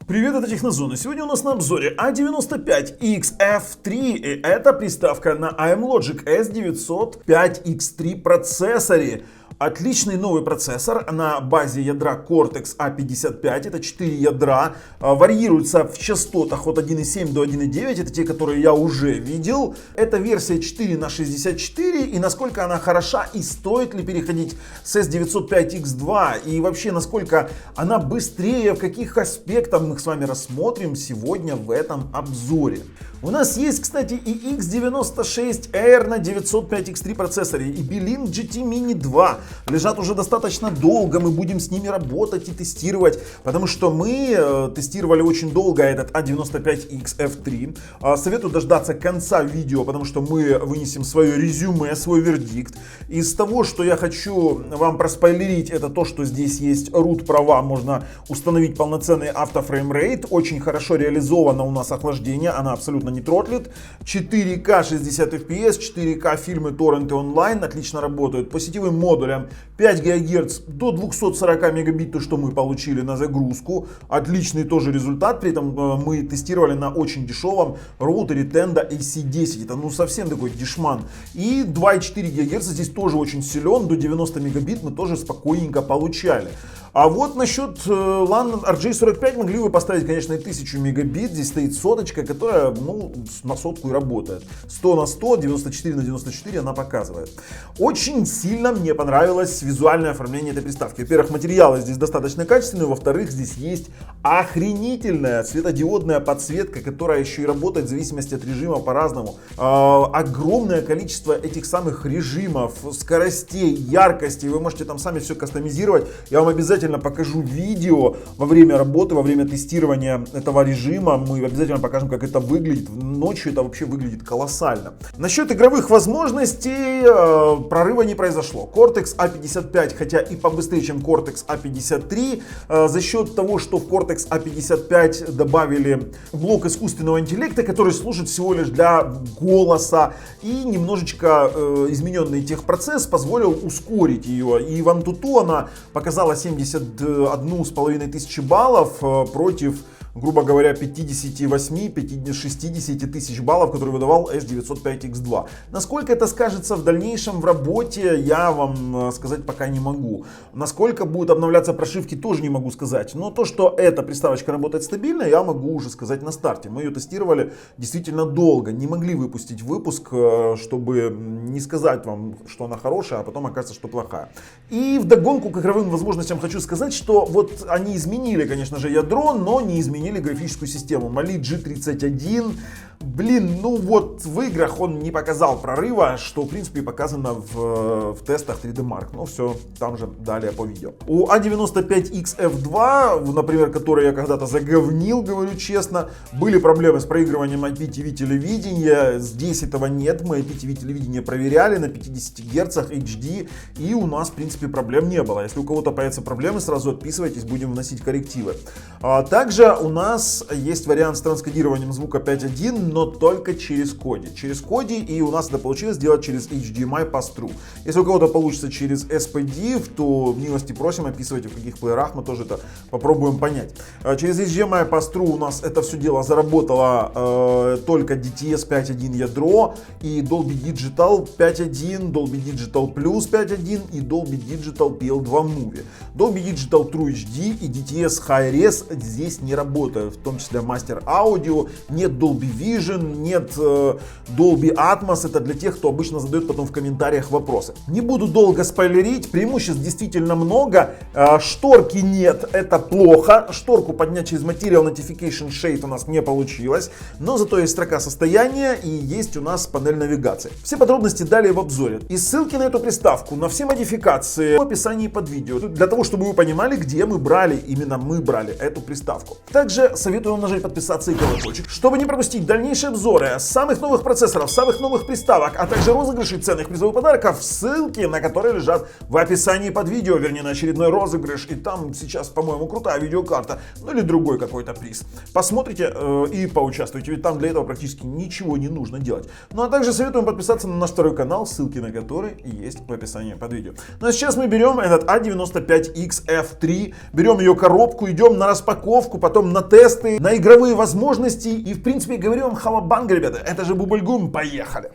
Привет, это Технозона. Сегодня у нас на обзоре A95XF3. И это приставка на AMLogic S905X3 процессоре. Отличный новый процессор на базе ядра Cortex A55. Это 4 ядра. Варьируются в частотах от 1.7 до 1.9. Это те, которые я уже видел. Это версия 4 на 64. И насколько она хороша и стоит ли переходить с S905X2. И вообще насколько она быстрее, в каких аспектах мы с вами рассмотрим сегодня в этом обзоре. У нас есть, кстати, и X96R на 905X3 процессоре, и Beelink GT Mini 2. Лежат уже достаточно долго, мы будем с ними работать и тестировать, потому что мы тестировали очень долго этот A95XF3. Советую дождаться конца видео, потому что мы вынесем свое резюме, свой вердикт. Из того, что я хочу вам проспойлерить, это то, что здесь есть root права, можно установить полноценный автофреймрейт. Очень хорошо реализовано у нас охлаждение, она абсолютно не тротлит. 4К 60 FPS, 4К фильмы, торренты онлайн отлично работают. По сетевым модулям 5 ГГц до 240 мегабит, то, что мы получили на загрузку. Отличный тоже результат. При этом мы тестировали на очень дешевом роутере Tenda AC10. Это ну совсем такой дешман. И 2,4 ГГц здесь тоже очень силен. До 90 мегабит мы тоже спокойненько получали. А вот насчет LAN RJ45 могли бы поставить, конечно, и 1000 мегабит. Здесь стоит соточка, которая на сотку и работает. 100 на 100, 94 на 94 она показывает. Очень сильно мне понравилось визуальное оформление этой приставки. Во-первых, материалы здесь достаточно качественные. Во-вторых, здесь есть охренительная светодиодная подсветка, которая еще и работает в зависимости от режима по-разному. Огромное количество этих самых режимов, скоростей, яркостей. Вы можете там сами все кастомизировать. Я вам обязательно покажу видео во время работы, во время тестирования этого режима. Мы обязательно покажем, как это выглядит. Ночью это вообще выглядит колоссально. Насчет игровых возможностей прорыва не произошло. Cortex A55, хотя и побыстрее, чем Cortex A53, за счет того, что в Cortex A55 добавили блок искусственного интеллекта, который служит всего лишь для голоса, и немножечко измененный техпроцесс позволил ускорить ее. И в Antutu она показала 71,5 тысячи баллов против, грубо говоря, 58-60 тысяч баллов, которые выдавал S905X2. Насколько это скажется в дальнейшем в работе, я вам сказать пока не могу. Насколько будут обновляться прошивки, тоже не могу сказать. Но то, что эта приставочка работает стабильно, я могу уже сказать на старте. Мы ее тестировали действительно долго. Не могли выпустить выпуск, чтобы не сказать вам, что она хорошая, а потом окажется, что плохая. И вдогонку к игровым возможностям хочу сказать, что вот они изменили, конечно же, ядро, но не изменили графическую систему. Mali G31, блин, ну вот в играх он не показал прорыва, что в принципе показано в тестах 3D Mark. Ну все, там же далее по видео. У A95XF2, например, который я когда-то заговнил, говорю честно, были проблемы с проигрыванием IPTV телевидения. Здесь этого нет, мы IPTV телевидение проверяли на 50 Гц HD, и у нас в принципе проблем не было. Если у кого-то появятся проблемы, сразу отписывайтесь, будем вносить коррективы. Также у нас есть вариант с транскодированием звука 5.1, но только через коди. Через коди, и у нас это получилось сделать через HDMI Pass-Through. Если у кого-то получится через SPDIF, то милости просим, описывайте, в каких плеерах, мы тоже это попробуем понять. Через HDMI Pass-Through у нас это все дело заработало только DTS 5.1 ядро и Dolby Digital 5.1, Dolby Digital Plus 5.1 и Dolby Digital PL2 Movie. Dolby Digital True HD и DTS Hi-Res здесь не работают, в том числе Master Audio, нет Dolby Vision, нет Dolby Atmos. Это для тех, кто обычно задает потом в комментариях вопросы. Не буду долго спойлерить, преимуществ действительно много. Шторки нет, это плохо. Шторку поднять через Material Notification Shade у нас не получилось, но зато есть строка состояния и есть у нас панель навигации. Все подробности далее в обзоре. И ссылки на эту приставку, на все модификации в описании под видео, для того, чтобы вы понимали, где мы брали, именно мы брали эту приставку. Также советую вам нажать подписаться и колокольчик, чтобы не пропустить дальнейшие обзоры самых новых процессоров, самых новых приставок, а также розыгрышей ценных призовых подарков, ссылки на которые лежат в описании под видео, вернее на очередной розыгрыш, и там сейчас, по-моему, крутая видеокарта, ну или другой какой-то приз. Посмотрите и поучаствуйте, ведь там для этого практически ничего не нужно делать. Ну а также советуем подписаться на наш второй канал, ссылки на который есть в описании под видео. Ну а сейчас мы берем этот A95XF3, берем ее коробку, идем на распаковку, потом на тесты, на игровые возможности. И в принципе говорю вам халабанг, ребята, это же бубльгум, поехали.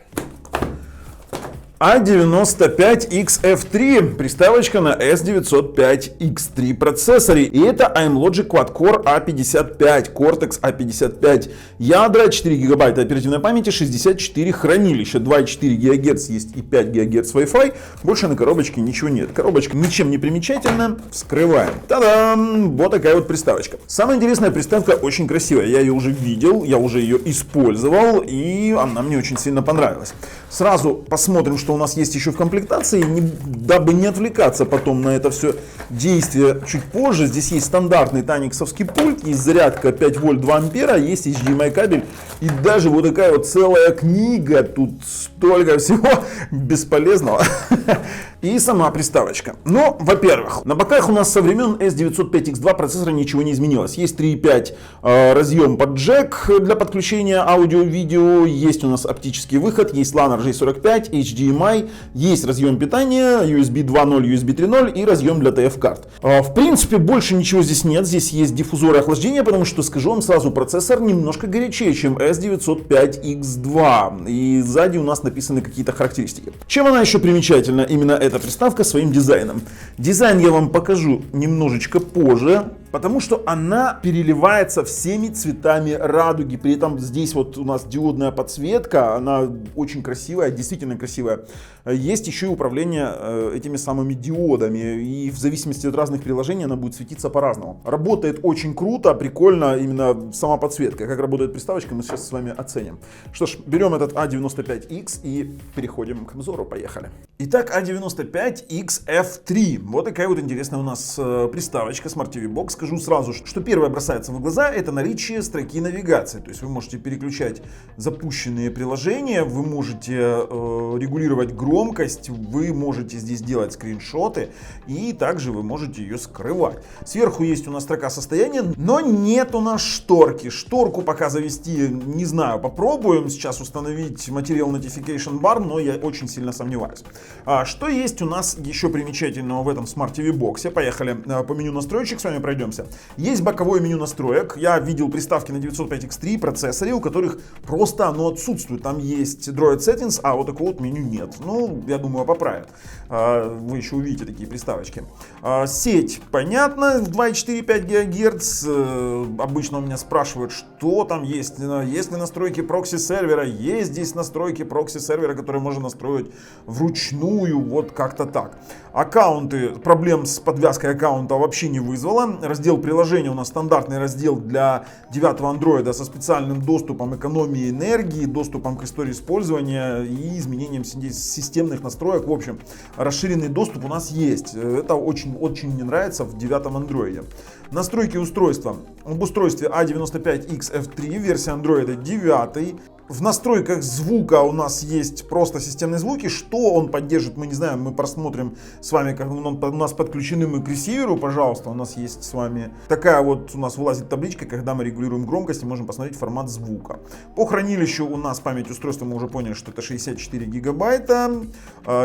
A95XF3, приставочка на S905X3 процессоре. И это AMLogic Quad-Core A55, Cortex A55. Ядра, 4 гигабайта оперативной памяти, 64 хранилища, 2,4 ГГц есть и 5 ГГц Wi-Fi. Больше на коробочке ничего нет. Коробочка ничем не примечательна. Вскрываем. Та-дам! Вот такая вот приставочка. Самая интересная приставка очень красивая. Я ее уже видел, я уже ее использовал, и она мне очень сильно понравилась. Сразу посмотрим, что у нас есть еще в комплектации, дабы не отвлекаться потом на это все действие чуть позже. Здесь есть стандартный таниксовский пульт, есть зарядка 5 вольт 2 ампера, есть HDMI кабель и даже вот такая вот целая книга. Тут столько всего бесполезного. И сама приставочка. Но, во-первых, на боках у нас со времен S905X2 процессора ничего не изменилось. Есть 3.5 разъем под джек для подключения аудио-видео, есть у нас оптический выход, есть LAN RJ45, HDMI, есть разъем питания, USB 2.0, USB 3.0 и разъем для TF-карт. В принципе, больше ничего здесь нет. Здесь есть диффузоры охлаждения, потому что, скажу вам сразу, процессор немножко горячее, чем S905X2. И сзади у нас написаны какие-то характеристики. Чем она еще примечательна, именно эта приставка, своим дизайном? Дизайн я вам покажу немножечко позже, потому что она переливается всеми цветами радуги. При этом здесь вот у нас диодная подсветка, она очень красивая, действительно красивая. Есть еще и управление этими самыми диодами, и в зависимости от разных приложений она будет светиться по-разному. Работает очень круто, прикольно именно сама подсветка. Как работает приставочка, мы сейчас с вами оценим. Что ж, берем этот A95X и переходим к обзору, поехали. Итак, A95XF3. Вот такая вот интересная у нас приставочка Smart TV Box. Скажу сразу, что первое бросается в глаза, это наличие строки навигации. То есть вы можете переключать запущенные приложения, вы можете регулировать громкость, вы можете здесь делать скриншоты и также вы можете ее скрывать. Сверху есть у нас строка состояния, но нет у нас шторки. Шторку пока завести не знаю, попробуем сейчас установить Material Notification Bar, но я очень сильно сомневаюсь. Что есть у нас еще примечательного в этом Smart TV Box? Поехали по меню настроечек, с вами пройдемся. Есть боковое меню настроек. Я видел приставки на 905X3 процессоре, у которых просто оно отсутствует. Там есть Droid Settings, а вот такого вот меню нет. Ну, я думаю, поправят. Вы еще увидите такие приставочки. Сеть, понятно, 2,4-5 ГГц. Обычно у меня спрашивают, что там есть. Есть ли настройки прокси-сервера? Есть здесь настройки прокси-сервера, которые можно настроить вручную, вот как-то так. Аккаунты, проблем с подвязкой аккаунта вообще не вызвало. Раздел приложения у нас стандартный раздел для 9 андроида со специальным доступом экономии энергии, доступом к истории использования и изменением системных настроек. В общем, расширенный доступ у нас есть. Это очень мне нравится в 9 андроиде. Настройки устройства. Об устройстве A95XF3, версия андроида 9. В настройках звука у нас есть просто системные звуки. Что он поддержит, мы не знаем. Мы просмотрим с вами, как он у нас подключены мы к ресиверу. Пожалуйста, у нас есть с вами такая вот у нас вылазит табличка, когда мы регулируем громкость и можем посмотреть формат звука. По хранилищу у нас память устройства, мы уже поняли, что это 64 гигабайта.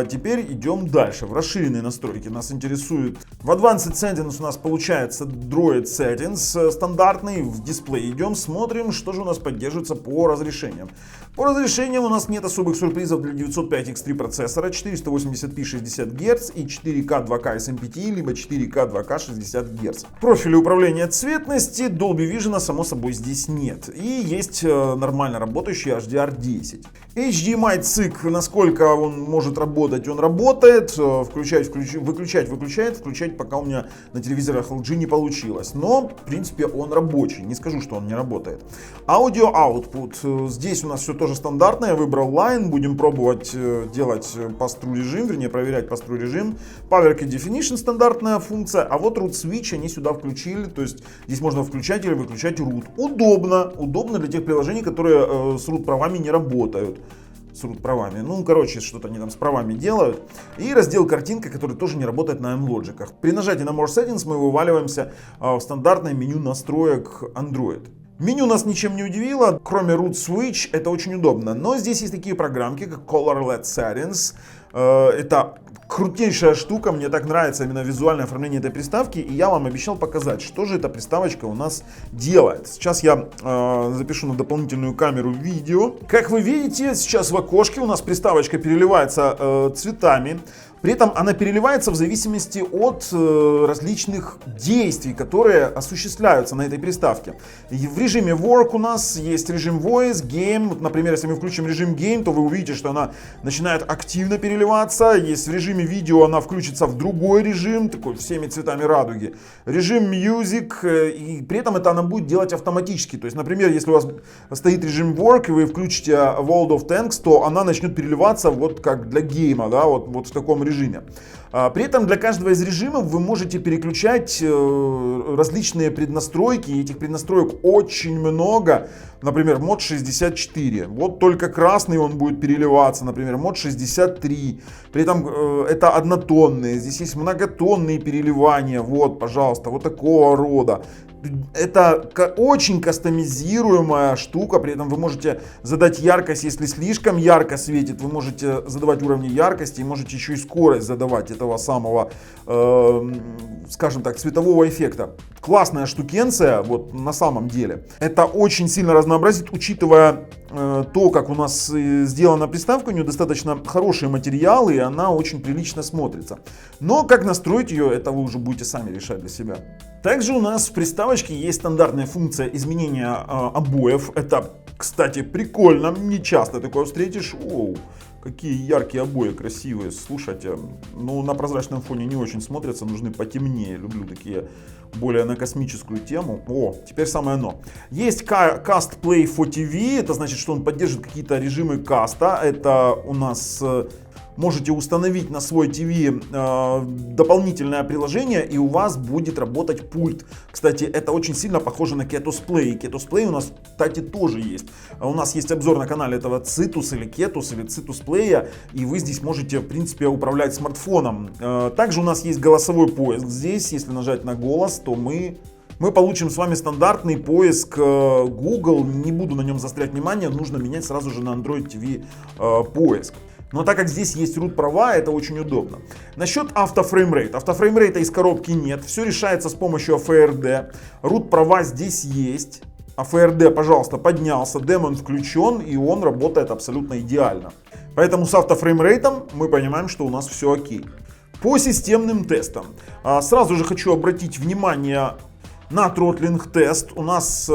Теперь идем дальше. В расширенные настройки нас интересует. В Advanced Settings у нас получается Droid Settings стандартный. В дисплей идем, смотрим, что же у нас поддерживается по разрешениям. По разрешениям у нас нет особых сюрпризов для 905X3 процессора, 480p 60 Гц и 4К 2К SMPTE, либо 4К 2К 60 Гц. Профили управления цветности, Dolby Vision само собой здесь нет. И есть нормально работающий HDR10. HDMI цик, насколько он может работать, он работает. Выключать, включать пока у меня на телевизорах LG не получилось. Но, в принципе, он рабочий, не скажу, что он не работает. Аудио output, здесь у нас все тоже стандартное. Я выбрал Line, будем пробовать делать pass-through режим, вернее проверять pass-through режим. Power Key Definition стандартная функция, а вот Root Switch они сюда включили, то есть здесь можно включать или выключать root. Удобно для тех приложений, которые с root правами не работают. С root правами, ну короче, что-то они там с правами делают. И раздел картинка, который тоже не работает на AMLogic. При нажатии на More Settings мы вываливаемся в стандартное меню настроек Android. Меню нас ничем не удивило, кроме Root Switch, это очень удобно. Но здесь есть такие программки, как Color LED Settings. Это крутейшая штука, мне так нравится именно визуальное оформление этой приставки, и я вам обещал показать, что же эта приставочка у нас делает. Сейчас я запишу на дополнительную камеру видео. Как вы видите, сейчас в окошке у нас приставочка переливается цветами. При этом она переливается в зависимости от различных действий, которые осуществляются на этой приставке. И в режиме Work у нас есть режим Voice, Game. Например, если мы включим режим Game, то вы увидите, что она начинает активно переливаться. Если в режиме видео она включится в другой режим, такой всеми цветами радуги. Режим Music, и при этом это она будет делать автоматически. То есть, например, если у вас стоит режим Work, и вы включите World of Tanks, то она начнет переливаться вот как для гейма, да, вот в таком режиме. При этом для каждого из режимов вы можете переключать различные преднастройки. И этих преднастроек очень много. Например, мод 64. Вот только красный он будет переливаться. Например, мод 63. При этом это однотонные. Здесь есть многотонные переливания. Вот, пожалуйста, вот такого рода. Это очень кастомизируемая штука, при этом вы можете задать яркость, если слишком ярко светит, вы можете задавать уровни яркости и можете еще и скорость задавать этого самого, скажем так, цветового эффекта. Классная штукенция, вот на самом деле. Это очень сильно разнообразит, учитывая то, как у нас сделана приставка, у нее достаточно хорошие материалы и она очень прилично смотрится. Но как настроить ее, это вы уже будете сами решать для себя. Также у нас в приставочке есть стандартная функция изменения обоев. Это, кстати, прикольно, не часто такое встретишь. Оу, какие яркие обои, красивые. Слушайте, ну на прозрачном фоне не очень смотрятся, нужны потемнее. Люблю такие более на космическую тему. О, теперь самое оно. Есть Cast Play for TV, это значит, что он поддерживает какие-то режимы каста. Это у нас... Можете установить на свой ТВ дополнительное приложение, и у вас будет работать пульт. Кстати, это очень сильно похоже на Ketos Play. Ketos Play у нас, кстати, тоже есть. У нас есть обзор на канале этого Citus или Ketos или Citus Play, и вы здесь можете, в принципе, управлять смартфоном. Также у нас есть голосовой поиск. Здесь, если нажать на голос, то мы получим с вами стандартный поиск Google. Не буду на нем заострять внимание, нужно менять сразу же на Android TV поиск. Но так как здесь есть root права, это очень удобно. Насчет автофреймрейт. Автофреймрейта из коробки нет. Все решается с помощью AFRD. Root права здесь есть. AFRD, пожалуйста, поднялся. Демон включен и он работает абсолютно идеально. Поэтому с автофреймрейтом мы понимаем, что у нас все окей. По системным тестам. Сразу же хочу обратить внимание на тротлинг-тест. У нас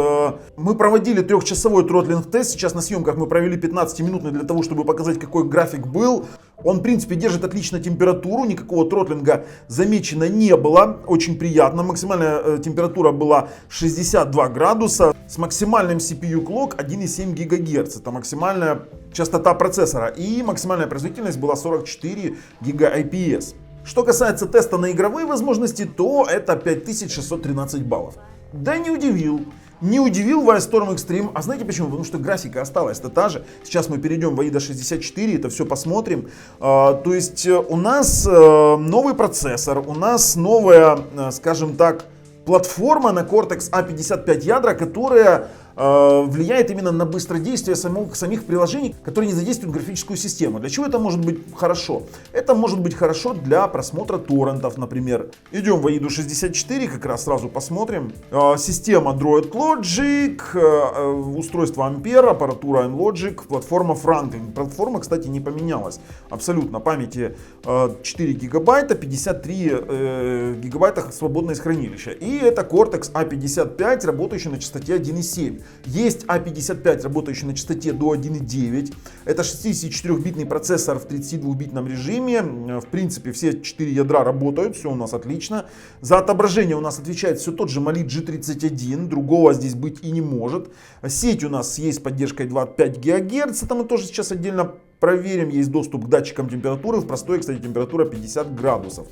мы проводили 3-часовой тротлинг-тест. Сейчас на съемках мы провели 15-минутный для того, чтобы показать, какой график был. Он, в принципе, держит отлично температуру. Никакого тротлинга замечено не было. Очень приятно. Максимальная температура была 62 градуса. С максимальным CPU Clock 1,7 ГГц. Это максимальная частота процессора. И максимальная производительность была 44 ГГц IPS. Что касается теста на игровые возможности, то это 5613 баллов. Да не удивил. Не удивил Wildstorm Extreme. А знаете почему? Потому что графика осталась-то та же. Сейчас мы перейдем в AIDA 64, это все посмотрим. То есть у нас новый процессор, у нас новая, скажем так, платформа на Cortex A55 ядра, которая влияет именно на быстродействие самих приложений, которые не задействуют графическую систему. Для чего это может быть хорошо? Это может быть хорошо для просмотра торрентов, например. Идем в AIDA 64, как раз сразу посмотрим. Система Droid Logic, устройство Ampere, аппаратура Logic, платформа Franklin. Платформа, кстати, не поменялась абсолютно. Памяти 4 гигабайта, 53 гигабайта свободное из хранилища. И это Cortex A55, работающий на частоте 1,7. Есть A55, работающий на частоте до 1,9. Это 64-битный процессор в 32-битном режиме. В принципе, все 4 ядра работают, все у нас отлично. За отображение у нас отвечает все тот же Mali G31, другого здесь быть и не может. Сеть у нас есть с поддержкой 2,5 ГГц, это мы тоже сейчас отдельно проверим. Есть доступ к датчикам температуры, в простой, кстати, температура 50 градусов.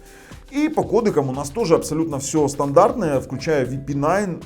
И по кодекам у нас тоже абсолютно все стандартное, включая VP9,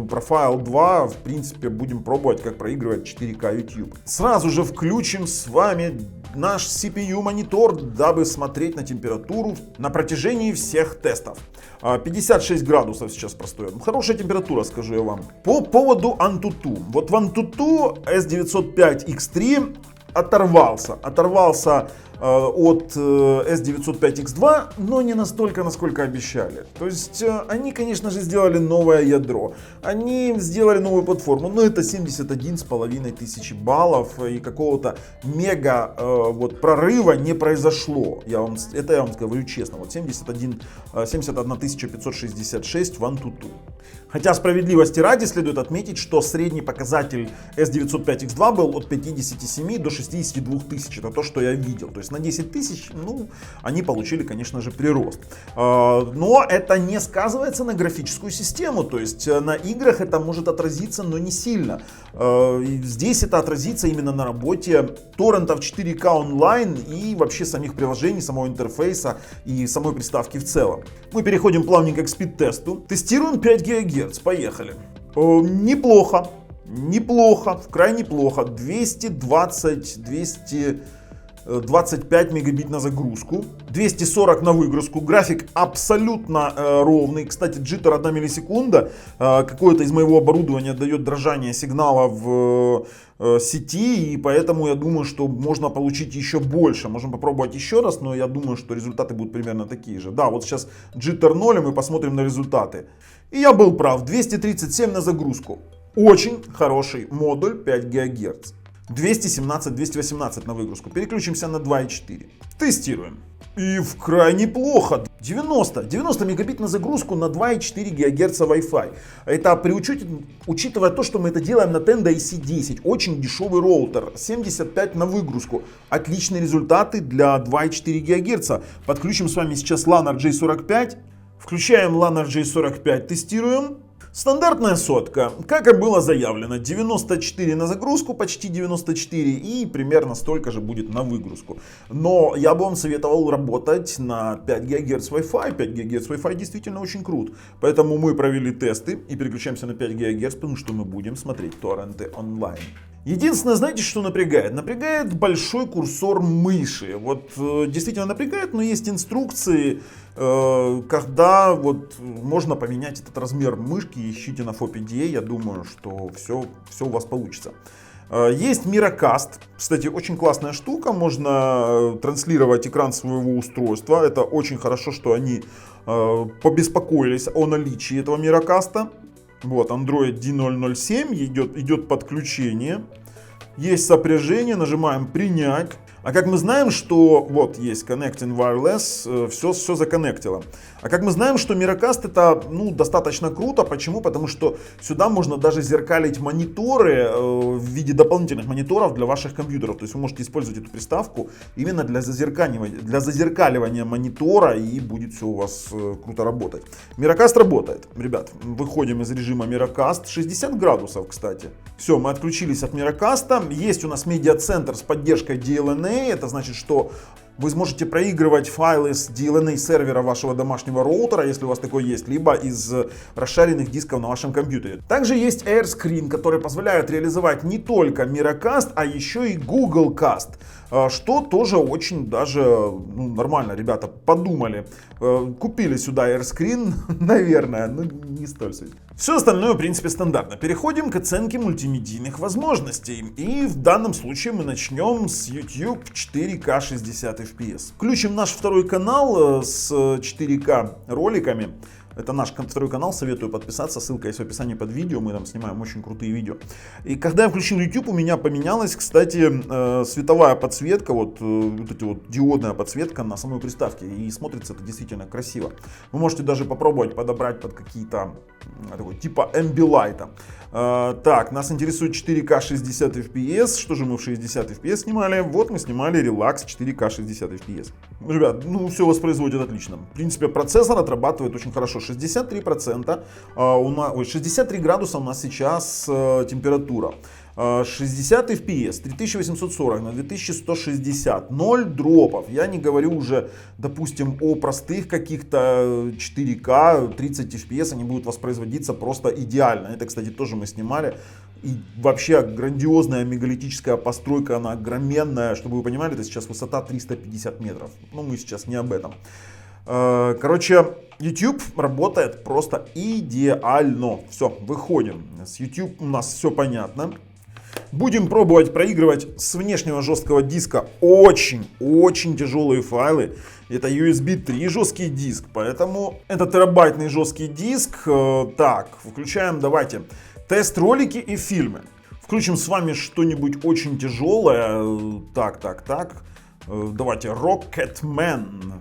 Profile 2. В принципе, будем пробовать, как проигрывать 4К YouTube. Сразу же включим с вами наш CPU монитор, дабы смотреть на температуру на протяжении всех тестов. 56 градусов сейчас простой. Хорошая температура, скажу я вам. По поводу AnTuTu. Вот в AnTuTu S905X3 оторвался от S905X2, но не настолько, насколько обещали. То есть они, конечно же, сделали новое ядро, они сделали новую платформу, но это 71,5 тысячи баллов, и какого-то мега вот прорыва не произошло. Это я вам говорю честно. Вот 71 566 в AnTuTu. Хотя справедливости ради следует отметить, что средний показатель S905X2 был от 57 до 62 тысяч. Это то, что я видел. То есть на 10 тысяч, ну, они получили, конечно же, прирост. Но это не сказывается на графическую систему. То есть на играх это может отразиться, но не сильно. Здесь это отразится именно на работе торрентов 4К онлайн и вообще самих приложений, самого интерфейса и самой приставки в целом. Мы переходим плавненько к спид-тесту. Тестируем 5 ГГц. Поехали. Неплохо. Неплохо. Крайне неплохо. 225 мегабит на загрузку, 240 на выгрузку. График абсолютно ровный. Кстати, джиттер 1 миллисекунда. Какое-то из моего оборудования дает дрожание сигнала в сети, и поэтому я думаю, что можно получить еще больше. Можем попробовать еще раз, но я думаю, что результаты будут примерно такие же. Да, вот сейчас джиттер 0, и мы посмотрим на результаты. И я был прав. 237 на загрузку. Очень хороший модуль 5 ГГц. 217-218 на выгрузку. Переключимся на 2.4. Тестируем. И крайне плохо. 90 мегабит на загрузку на 2.4 ГГц Wi-Fi. Это учитывая то, что мы это делаем на Tenda AC10. Очень дешевый роутер. 75 на выгрузку. Отличные результаты для 2.4 ГГц. Подключим с вами сейчас LAN RJ45. Включаем LAN RJ45, тестируем. Стандартная сотка, как и было заявлено, 94 на загрузку, почти 94, и примерно столько же будет на выгрузку. Но я бы вам советовал работать на 5 ГГц Wi-Fi. 5 ГГц Wi-Fi действительно очень крут. Поэтому мы провели тесты и переключаемся на 5 ГГц, потому что мы будем смотреть торренты онлайн. Единственное, знаете, что напрягает? Напрягает большой курсор мыши. Вот действительно напрягает, но есть инструкции, когда вот можно поменять этот размер мышки. Ищите на FOPDA, я думаю, что все у вас получится. Есть Miracast. Кстати, очень классная штука. Можно транслировать экран своего устройства. Это очень хорошо, что они побеспокоились о наличии этого Miracast. Вот, Android D007, идет подключение, есть сопряжение, нажимаем принять. А как мы знаем, что вот есть Connecting Wireless, все законнектило. А как мы знаем, что Miracast это достаточно круто. Почему? Потому что сюда можно даже зеркалить мониторы в виде дополнительных мониторов для ваших компьютеров. То есть вы можете использовать эту приставку именно для зазеркаливания монитора, и будет все у вас круто работать. Miracast работает. Ребят, выходим из режима Miracast. 60 градусов, кстати. Все, мы отключились от Miracast. Есть у нас медиацентр с поддержкой DLNA. Это значит, что вы сможете проигрывать файлы с DLNA сервера вашего домашнего роутера, если у вас такой есть, либо из расширенных дисков на вашем компьютере. Также есть AirScreen, который позволяет реализовать не только Miracast, а еще и Google Cast. Что тоже очень даже нормально, ребята подумали. Купили сюда AirScreen, наверное, но не столь суть. Все остальное, в принципе, стандартно. Переходим к оценке мультимедийных возможностей. И в данном случае мы начнем с YouTube 4К 60 FPS. Включим наш второй канал с 4К роликами. Это наш второй канал, советую подписаться, ссылка есть в описании под видео, мы там снимаем очень крутые видео. И когда я включил YouTube, у меня поменялась, кстати, световая подсветка, вот эта вот диодная подсветка на самой приставке, и смотрится это действительно красиво. Вы можете даже попробовать подобрать под какие-то, типа Ambilight. Так, нас интересует 4К 60 FPS, что же мы в 60 FPS снимали? Вот мы снимали Relax 4К 60 FPS. Ребят, все воспроизводит отлично. В принципе, процессор отрабатывает очень хорошо. 63%, 63 градуса у нас сейчас температура. 60 FPS, 3840 на 2160, 0 дропов. Я не говорю уже, допустим, о простых каких-то 4К, 30 FPS, они будут воспроизводиться просто идеально. Это, кстати, тоже мы снимали. И вообще грандиозная мегалитическая постройка, она огроменная. Чтобы вы понимали, это сейчас высота 350 метров. Но мы сейчас не об этом. Короче, YouTube работает просто идеально. Все, выходим. С YouTube у нас все понятно. Будем пробовать проигрывать с внешнего жесткого диска очень тяжелые файлы. Это USB 3 жесткий диск, поэтому это терабайтный жесткий диск. Так, включаем, давайте, тест-ролики и фильмы. Включим с вами что-нибудь очень тяжелое. Так. Давайте, Rocketman.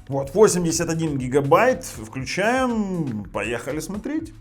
Вот, 81 гигабайт. Включаем, поехали смотреть.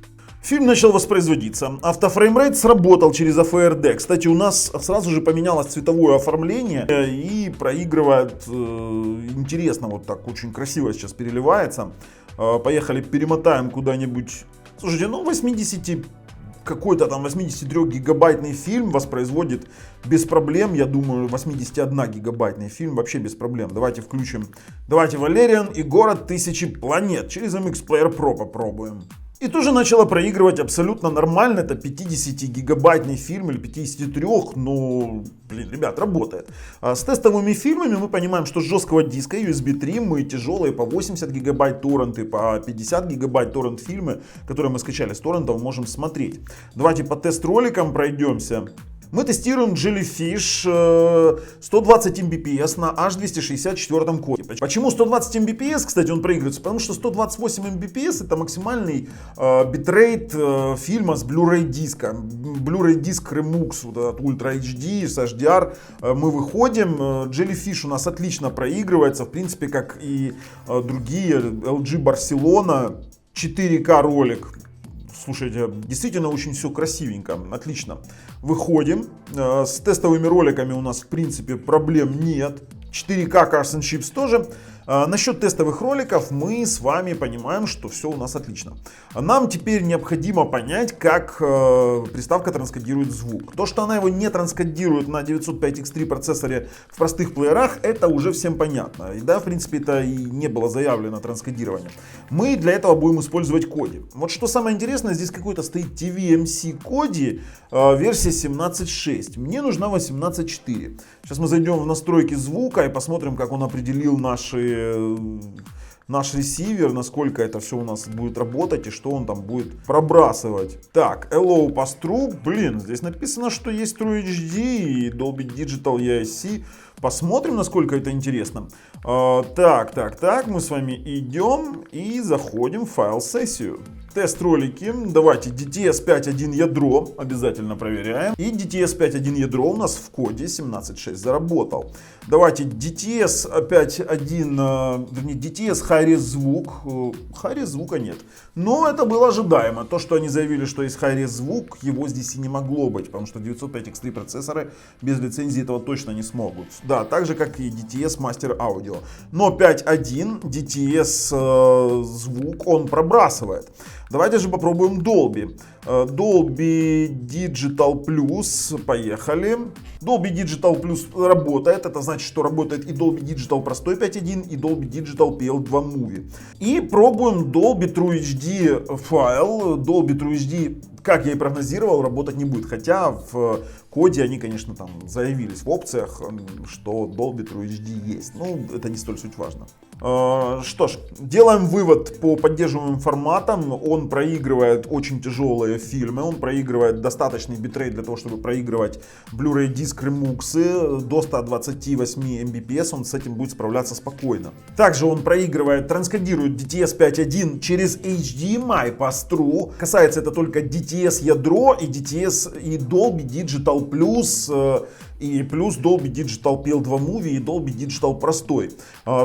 Фильм начал воспроизводиться. Автофреймрейт сработал через AFRD. Кстати, у нас сразу же поменялось цветовое оформление и проигрывает интересно, вот так очень красиво сейчас переливается. Поехали, перемотаем куда-нибудь. Слушайте, ну 83-гигабайтный фильм воспроизводит без проблем. Я думаю, 81-гигабайтный фильм вообще без проблем. Давайте включим. Давайте Валериан и город тысячи планет. Через MX Player Pro попробуем. И тоже начало проигрывать абсолютно нормально. Это 50-гигабайтный фильм или 53, но, блин, ребят, работает. С тестовыми фильмами мы понимаем, что с жесткого диска USB 3 мы тяжелые по 80 гигабайт торренты, по 50 гигабайт торрент фильмы, которые мы скачали с торрентов, можем смотреть. Давайте по тест-роликам пройдемся. Мы тестируем Jellyfish 120 Mbps на H264 коде. Почему 120 Mbps, кстати, он проигрывается? Потому что 128 Mbps это максимальный битрейт фильма с Blu-ray диска. Blu-ray диск Remux, вот этот Ultra HD с HDR. Мы выходим. Jellyfish у нас отлично проигрывается, в принципе, как и другие. LG Barcelona 4К ролик. Слушайте, действительно очень все красивенько, отлично. Выходим, с тестовыми роликами у нас в принципе проблем нет. 4К Cars and Chips тоже. Насчет тестовых роликов мы с вами понимаем, что все у нас отлично. Нам теперь необходимо понять, как приставка транскодирует звук. То, что она его не транскодирует на 905X3 процессоре в простых плеерах, это уже всем понятно. И да, в принципе, это и не было заявлено транскодирование. Мы для этого будем использовать Kodi. Вот что самое интересное, здесь какой-то стоит TVMC Kodi, версия 17.6. Мне нужна 18.4. Сейчас мы зайдем в настройки звука и посмотрим, как он определил наш ресивер, насколько это все у нас будет работать и что он там будет пробрасывать. Так, Hello Pass-Through. Блин, здесь написано, что есть True HD и Dolby Digital EIC. Посмотрим, насколько это интересно. Так, мы с вами идем и заходим в файл-сессию. Тест-ролики. Давайте DTS 5.1 ядро обязательно проверяем. И DTS 5.1 ядро у нас в коде 17.6 заработал. Давайте DTS 5.1, вернее DTS High-Res звук. High-Res звука нет. Но это было ожидаемо. То, что они заявили, что есть High-Res звук, его здесь и не могло быть. Потому что 905X3 процессоры без лицензии этого точно не смогут. Да, так же как и DTS Master Audio. Но 5.1 DTS звук он пробрасывает. Давайте же попробуем Dolby. Dolby Digital Plus, поехали. Dolby Digital Plus работает, это значит, что работает и Dolby Digital простой 5.1, и Dolby Digital PL2 Movie. И пробуем Dolby True HD файл. Dolby True HD, как я и прогнозировал, работать не будет. Хотя в коде они, конечно, там заявились в опциях, что Dolby True HD есть. Ну, это не столь суть важно. Что ж, делаем вывод по поддерживаемым форматам. Он проигрывает очень тяжелые фильмы, он проигрывает достаточный битрейт для того, чтобы проигрывать Blu-ray диск ремуксы до 128 Mbps, он с этим будет справляться спокойно. Также он проигрывает, транскодирует DTS 5.1 через HDMI Pass-Through. Касается это только DTS ядро и DTS и Dolby Digital Plus. И плюс Dolby Digital PL2 Movie и Dolby Digital простой.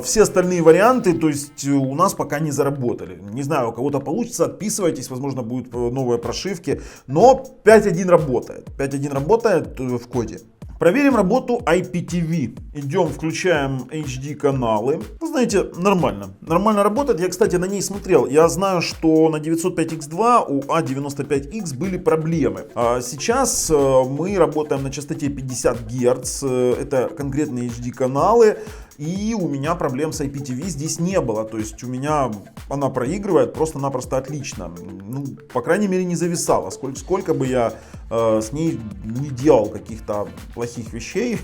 Все остальные варианты, то есть у нас пока не заработали. Не знаю, у кого-то получится, отписывайтесь, возможно будут новые прошивки. Но 5.1 работает. 5.1 работает в коде. Проверим работу IPTV. Идем, включаем HD каналы. Вы знаете, нормально. Нормально работает. Я, кстати, на ней смотрел. Я знаю, что на 905X2 у A95X были проблемы. А сейчас мы работаем на частоте 50 Гц. Это конкретные HD каналы. И у меня проблем с IPTV здесь не было. То есть у меня она проигрывает просто-напросто отлично. Ну, по крайней мере, не зависала. Сколько бы я с ней не делал каких-то плохих вещей,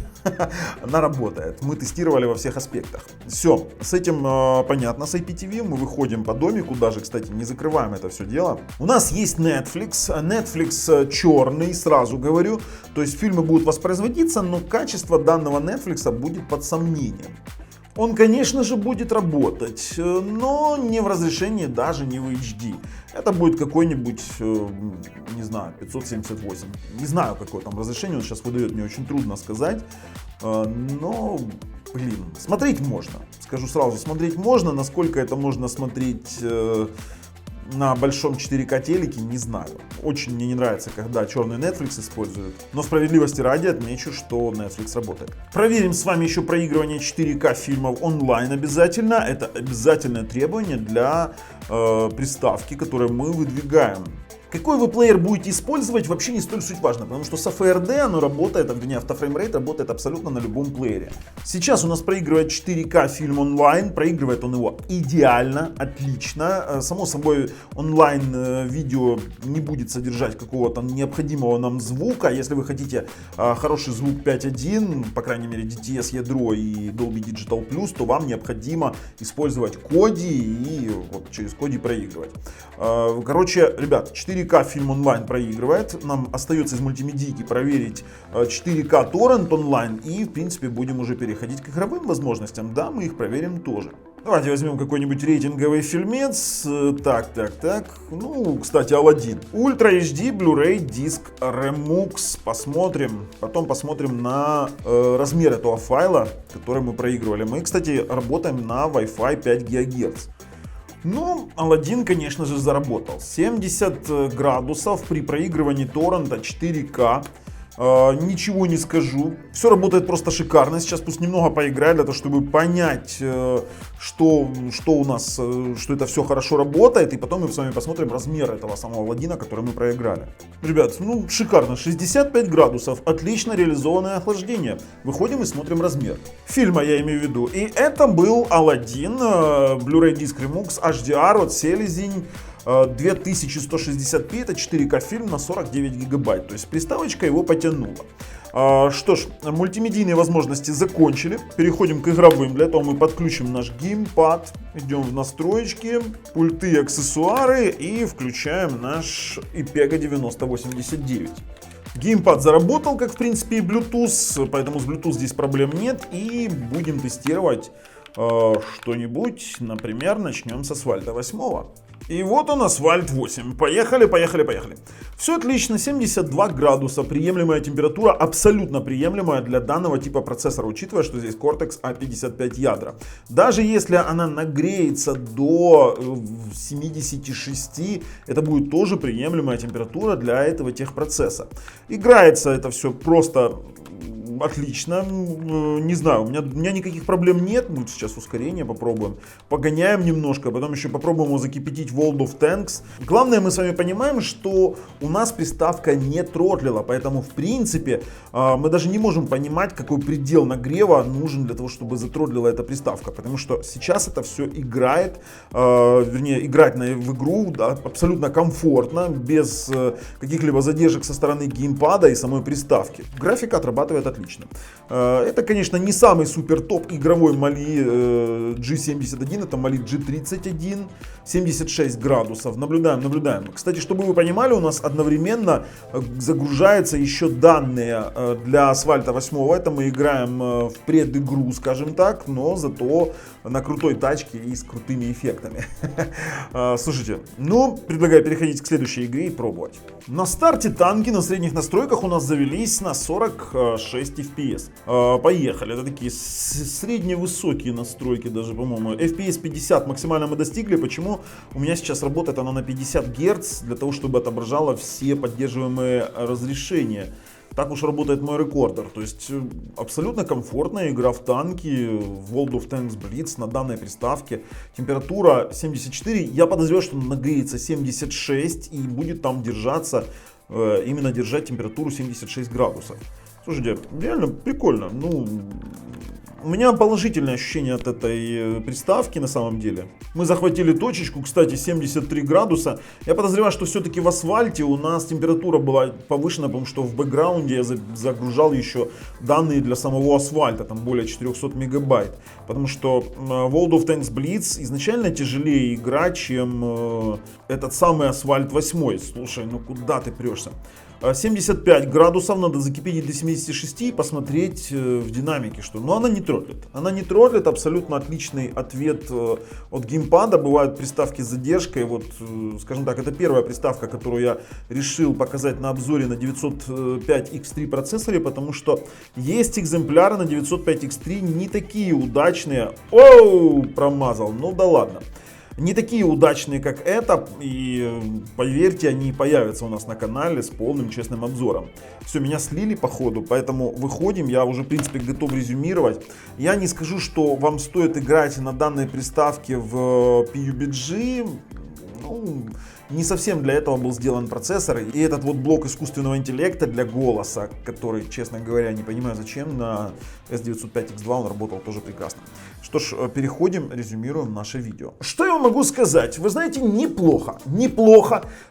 она работает. Мы тестировали во всех аспектах. Все, с этим понятно, с IPTV. Мы выходим по домику, даже, кстати, не закрываем это все дело. У нас есть Netflix. Netflix черный, сразу говорю. То есть фильмы будут воспроизводиться, но качество данного Netflix будет под сомнением. Он, конечно же, будет работать, но не в разрешении, даже не в HD. Это будет какой-нибудь, не знаю, 578. Не знаю, какое там разрешение он сейчас выдает, мне очень трудно сказать. Но, блин, смотреть можно. Скажу сразу, смотреть можно. Насколько это можно смотреть на большом 4К телеке, не знаю. Очень мне не нравится, когда черный Netflix используют. Но справедливости ради отмечу, что Netflix работает. Проверим с вами еще проигрывание 4К фильмов онлайн обязательно. Это обязательное требование для приставки, которую мы выдвигаем. Какой вы плеер будете использовать, вообще не столь суть важно, потому что с FRD оно работает, вернее, автофреймрейт работает абсолютно на любом плеере. Сейчас у нас проигрывает 4К фильм онлайн, проигрывает он его идеально, отлично. Само собой, онлайн видео не будет содержать какого-то необходимого нам звука. Если вы хотите хороший звук 5.1, по крайней мере DTS ядро и Dolby Digital Plus, то вам необходимо использовать Kodi и вот через Kodi проигрывать. Короче, ребят, 4К фильм онлайн проигрывает. Нам остается из мультимедийки проверить 4К торрент онлайн. И, в принципе, будем уже переходить к игровым возможностям. Да, мы их проверим тоже. Давайте возьмем какой-нибудь рейтинговый фильмец. Так. Ну, кстати, Аладдин. Ультра HD, Blu-ray, диск, Remux. Посмотрим. Потом посмотрим на размер этого файла, который мы проигрывали. Мы, кстати, работаем на Wi-Fi 5 ГГц. Ну, Аладдин, конечно же, заработал. 70 градусов при проигрывании торрента 4К. Ничего не скажу. Все работает просто шикарно. Сейчас пусть немного поиграю для того, чтобы понять, что у нас, что это все хорошо работает. И потом мы с вами посмотрим размер этого самого Аладдина, который мы проиграли. Ребят, ну шикарно. 65 градусов. Отлично реализованное охлаждение. Выходим и смотрим размер фильма, я имею в виду. И это был Аладдин, Blu-ray диск Remux HDR от Селезень. 2160p, это 4К фильм на 49 гигабайт, то есть приставочка его потянула. Что ж, мультимедийные возможности закончили, переходим к игровым. Для этого мы подключим наш геймпад, идем в настройки, пульты и аксессуары и включаем наш IPEGA 9089. Геймпад заработал, как в принципе и Bluetooth, поэтому с Bluetooth здесь проблем нет. И будем тестировать что-нибудь, например, начнем с Асфальта 8. И вот он, Асфальт 8. Поехали. Все отлично, 72 градуса, приемлемая температура, абсолютно приемлемая для данного типа процессора, учитывая, что здесь Cortex A55 ядра. Даже если она нагреется до 76, это будет тоже приемлемая температура для этого техпроцесса. Играется это все просто отлично, не знаю, у меня никаких проблем нет. Мы сейчас ускорение попробуем, погоняем немножко, потом еще попробуем его закипятить в World of Tanks. Главное, мы с вами понимаем, что у нас приставка не тротлила, поэтому в принципе мы даже не можем понимать, какой предел нагрева нужен для того, чтобы затротлила эта приставка, потому что сейчас это все играет, вернее, играть в игру, да, абсолютно комфортно, без каких-либо задержек со стороны геймпада и самой приставки. Графика отрабатывает отлично. Это, конечно, не самый супер топ игровой Mali G71, это Mali G31, 76 градусов. Наблюдаем. Кстати, чтобы вы понимали, у нас одновременно загружаются еще данные для Асфальта 8. Это мы играем в предыгру, скажем так, но зато на крутой тачке и с крутыми эффектами. Слушайте, ну, предлагаю переходить к следующей игре и пробовать. На старте танки на средних настройках у нас завелись на 46 FPS. Поехали. Это такие средневысокие настройки даже, по-моему. FPS 50 максимально мы достигли. Почему? У меня сейчас работает она на 50 Гц, для того, чтобы отображала все поддерживаемые разрешения. Так уж работает мой рекордер. То есть абсолютно комфортная игра в танки, в World of Tanks Blitz на данной приставке. Температура 74. Я подозреваю, что нагреется 76 и будет там держаться, именно держать температуру 76 градусов. Слушайте, реально прикольно. Ну, У меня положительное ощущение от этой приставки на самом деле. Мы захватили точечку, кстати, 73 градуса. Я подозреваю, что все-таки в асфальте у нас температура была повышена, потому что в бэкграунде я загружал еще данные для самого асфальта, там более 400 мегабайт. Потому что World of Tanks Blitz изначально тяжелее играть, чем этот самый асфальт 8. Слушай, ну куда ты прешься? 75 градусов, надо закипятить до 76 и посмотреть в динамике, что. Но она не троллит. Она не троллит, абсолютно отличный ответ от геймпада. Бывают приставки с задержкой. Вот, скажем так, это первая приставка, которую я решил показать на обзоре на 905X3 процессоре, потому что есть экземпляры на 905X3 не такие удачные. Оу, промазал, ну да ладно. Не такие удачные, как это, и поверьте, они появятся у нас на канале с полным честным обзором. Все, меня слили по ходу, поэтому выходим, я уже в принципе готов резюмировать. Я не скажу, что вам стоит играть на данной приставке в PUBG, ну, не совсем для этого был сделан процессор. И этот вот блок искусственного интеллекта для голоса, который, честно говоря, не понимаю зачем, на S905X2 он работал тоже прекрасно. Что ж, переходим, резюмируем наше видео. Что я вам могу сказать? Вы знаете, неплохо.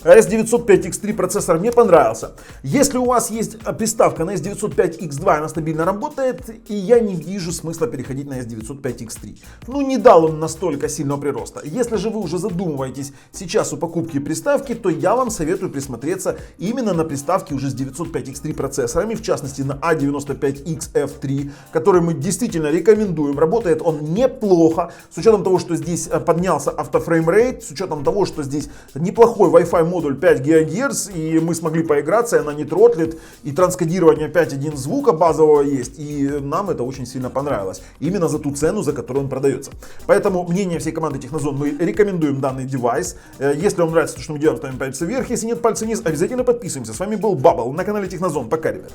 S905X3 процессор мне понравился. Если у вас есть приставка на S905X2, она стабильно работает, и я не вижу смысла переходить на S905X3. Ну, не дал он настолько сильного прироста. Если же вы уже задумываетесь сейчас о покупке приставки, то я вам советую присмотреться именно на приставки уже с 905X3 процессорами, в частности на A95XF3, который мы действительно рекомендуем. Работает он неплохо, с учетом того, что здесь поднялся автофреймрейт, с учетом того, что здесь неплохой Wi-Fi модуль 5 ГГц, и мы смогли поиграться, и она не тротлит, и транскодирование 5.1 звука базового есть, и нам это очень сильно понравилось. Именно за ту цену, за которую он продается. Поэтому мнение всей команды Технозон, мы рекомендуем данный девайс. Если вам нравится то, что мы делаем, ставим пальцы вверх, если нет, пальцы вниз, обязательно подписываемся. С вами был Бабл на канале Технозон. Пока, ребят.